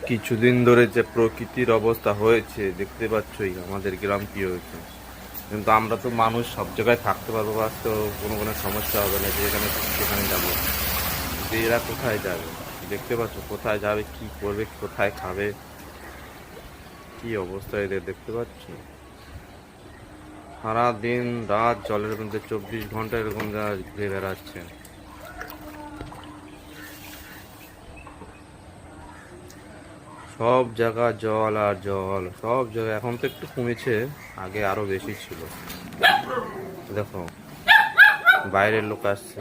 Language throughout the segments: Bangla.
কিছুদিন ধরে যে প্রকৃতির অবস্থা হয়েছে দেখতে পাচ্ছই আমাদের গ্রাম কি হয়েছে। কিন্তু আমরা তো মানুষ, সব জায়গায় থাকতে পারবো বা, তো কোনো সমস্যা হবে না, যেখানে সেখানে যাবো। কিন্তু এরা কোথায় যাবে? দেখতে পাচ্ছ কোথায় যাবে, কি করবে, কোথায় খাবে, কি অবস্থা এদের দেখতে পাচ্ছ। সারা দিন রাত জলের মধ্যে 24 ঘন্টা এরকম ঘুরে বেড়াচ্ছে। সব জায়গা জল আর জল, সব জায়গায়। এখন তো একটু কমেছে, আগে আরো বেশি ছিল। দেখো বাইরের লোক আসছে,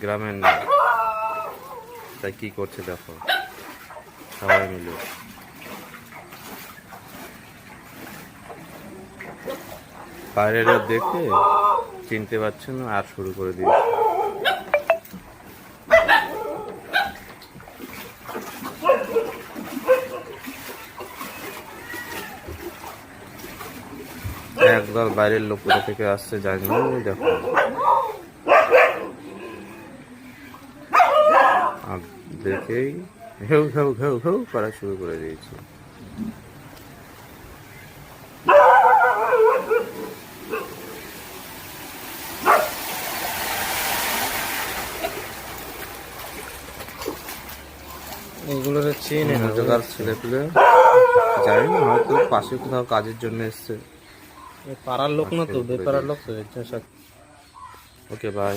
গ্রামের না, তাই কি করছে দেখো সবাই মিলে। বাইরের দেখে চিনতে পারছে না আর শুরু করে দিয়েছে। একদল বাইরের লোক কোথা থেকে আসছে জানি না, দেখো। আর দেখেই ঘেউ ঘেউ ঘেউ ঘেউ করা শুরু করে দিয়েছে। এগুলোর চেনে না, জায়গার ছেলে পেলে জানি না, হয়তো পাশে কোথাও কাজের জন্য এসছে। পাড়ার লোক না তো, বেপাড়ার লোক তো। Okay bye.